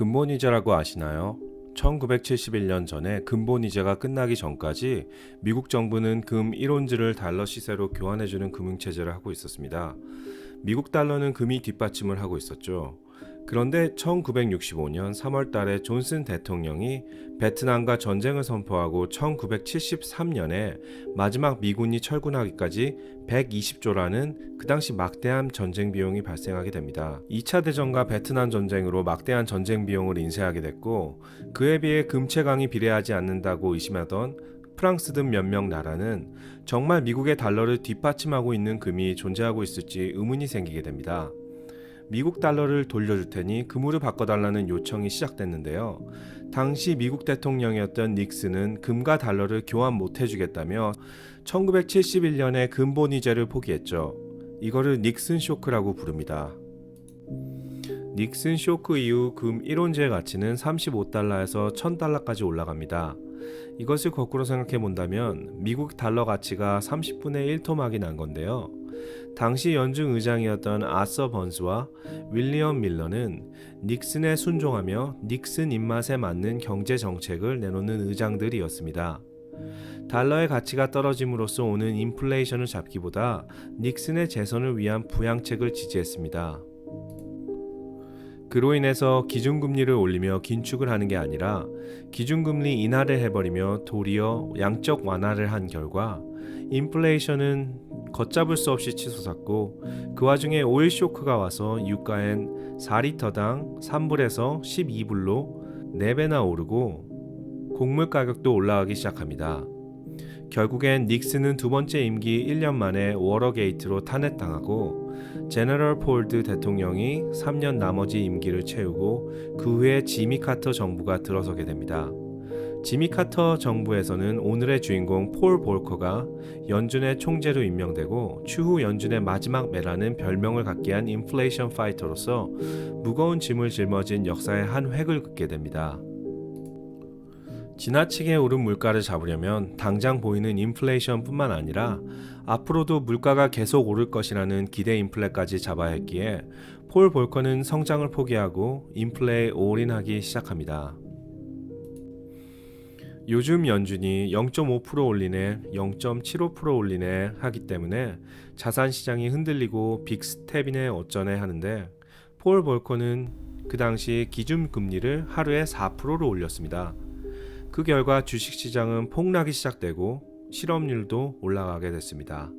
근본이자라고 아시나요? 1971년 전에 근본이자가 끝나기 전까지 미국 정부는 금 1온즈를 달러 시세로 교환해주는 금융체제를 하고 있었습니다. 미국 달러는 금이 뒷받침을 하고 있었죠. 그런데 1965년 3월 달에 존슨 대통령이 베트남과 전쟁을 선포하고 1973년에 마지막 미군이 철군하기까지 120조라는 그 당시 막대한 전쟁 비용이 발생하게 됩니다. 2차 대전과 베트남 전쟁으로 막대한 전쟁 비용을 인쇄하게 됐고, 그에 비해 금채강이 비례하지 않는다고 의심하던 프랑스 등 몇몇 나라는 정말 미국의 달러를 뒷받침하고 있는 금이 존재하고 있을지 의문이 생기게 됩니다. 미국 달러를 돌려줄 테니 금으로 바꿔달라는 요청이 시작됐는데요. 당시 미국 대통령이었던 닉슨은 금과 달러를 교환 못 해주겠다며 1971년에 근본이자를 포기했죠. 이거를 닉슨 쇼크라고 부릅니다. 닉슨 쇼크 이후 금 1온즈의 가치는 35달러에서 1000달러까지 올라갑니다. 이것을 거꾸로 생각해 본다면 미국 달러 가치가 30분의 1토막이 난 건데요. 당시 연중 의장이었던 아서 번스와 윌리엄 밀러는 닉슨에 순종하며 닉슨 입맛에 맞는 경제 정책을 내놓는 의장들이었습니다. 달러의 가치가 떨어짐으로써 오는 인플레이션을 잡기보다 닉슨의 재선을 위한 부양책을 지지했습니다. 그로 인해서 기준금리를 올리며 긴축을 하는 게 아니라 기준금리 인하를 해버리며 도리어 양적 완화를 한 결과 인플레이션은 걷잡을 수 없이 치솟았고, 그 와중에 오일 쇼크가 와서 유가엔 4리터당 3불에서 12불로 4배나 오르고 곡물 가격도 올라가기 시작합니다. 결국엔 닉슨은 두 번째 임기 1년 만에 워러게이트로 탄핵당하고 제너럴 폴드 대통령이 3년 나머지 임기를 채우고 그 후에 지미 카터 정부가 들어서게 됩니다. 지미 카터 정부에서는 오늘의 주인공 폴 볼커가 연준의 총재로 임명되고 추후 연준의 마지막 매라는 별명을 갖게 한 인플레이션 파이터로서 무거운 짐을 짊어진 역사의 한 획을 긋게 됩니다. 지나치게 오른 물가를 잡으려면 당장 보이는 인플레이션뿐만 아니라 앞으로도 물가가 계속 오를 것이라는 기대 인플레까지 잡아야 했기에 폴 볼커는 성장을 포기하고 인플레에 올인하기 시작합니다. 요즘 연준이 0.5% 올리네, 0.75% 올리네 하기 때문에 자산시장이 흔들리고 빅스텝이네 어쩌네 하는데, 폴 볼커는 그 당시 기준금리를 하루에 4%로 올렸습니다. 그 결과 주식시장은 폭락이 시작되고 실업률도 올라가게 됐습니다.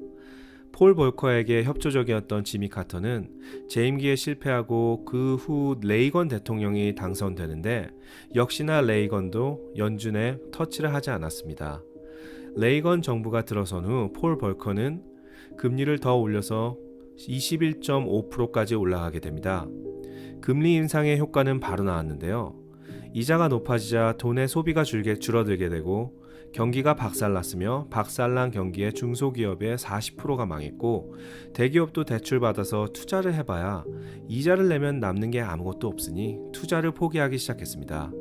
폴 볼커에게 협조적이었던 지미 카터는 재임기에 실패하고 그 후 레이건 대통령이 당선되는데, 역시나 레이건도 연준에 터치를 하지 않았습니다. 레이건 정부가 들어선 후 폴 볼커는 금리를 더 올려서 21.5%까지 올라가게 됩니다. 금리 인상의 효과는 바로 나왔는데요. 이자가 높아지자 돈의 소비가 줄어들게 되고 경기가 박살났으며 박살난 경기에 중소기업의 40%가 망했고, 대기업도 대출받아서 투자를 해봐야 이자를 내면 남는 게 아무것도 없으니 투자를 포기하기 시작했습니다.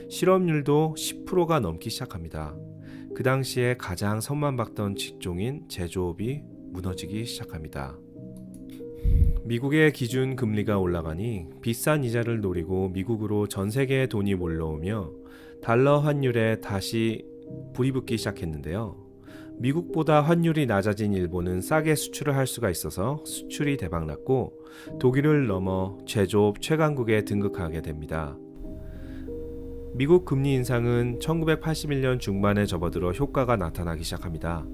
실업률도 10%가 넘기 시작합니다. 그 당시에 가장 선망받던 직종인 제조업이 무너지기 시작합니다. 미국의 기준 금리가 올라가니 비싼 이자를 노리고 미국으로 전 세계의 돈이 몰려오며 달러 환율에 다시 불이 붙기 시작했는데요. 미국보다 환율이 낮아진 일본은 싸게 수출을 할 수가 있어서 수출이 대박났고, 독일을 넘어 제조업 최강국에 등극하게 됩니다. 미국 금리 인상은 1981년 중반에 접어들어 효과가 나타나기 시작합니다.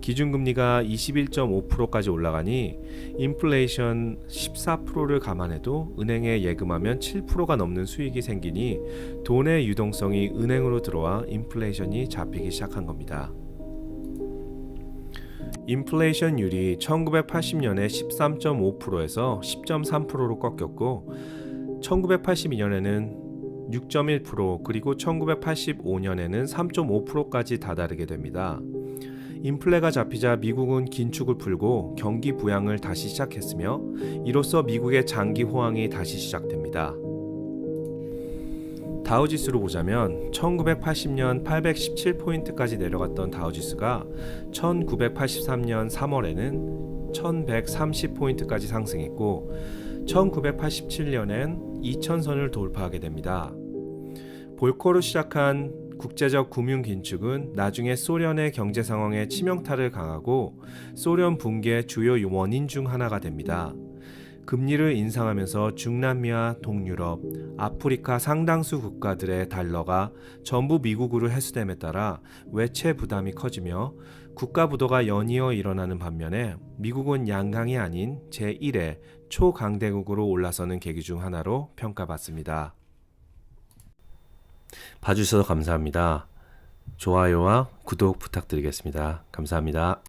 기준금리가 21.5%까지 올라가니 인플레이션 14%를 감안해도 은행에 예금하면 7%가 넘는 수익이 생기니 돈의 유동성이 은행으로 들어와 인플레이션이 잡히기 시작한 겁니다. 인플레이션율이 1980년에 13.5%에서 10.3%로 꺾였고 1982년에는 6.1% 그리고 1985년에는 3.5%까지 다다르게 됩니다. 인플레가 잡히자 미국은 긴축을 풀고 경기 부양을 다시 시작했으며 이로써 미국의 장기 호황이 다시 시작됩니다. 다우지수로 보자면 1980년 817포인트까지 내려갔던 다우지수가 1983년 3월에는 1130포인트까지 상승했고 1987년엔 2000선을 돌파하게 됩니다. 볼코로 시작한 국제적 금융 긴축은 나중에 소련의 경제 상황에 치명타를 강하고 소련 붕괴의 주요 원인 중 하나가 됩니다. 금리를 인상하면서 중남미와 동유럽, 아프리카 상당수 국가들의 달러가 전부 미국으로 회수됨에 따라 외채 부담이 커지며 국가 부도가 연이어 일어나는 반면에 미국은 양강이 아닌 제1의 초강대국으로 올라서는 계기 중 하나로 평가받습니다. 봐주셔서 감사합니다. 좋아요와 구독 부탁드리겠습니다. 감사합니다.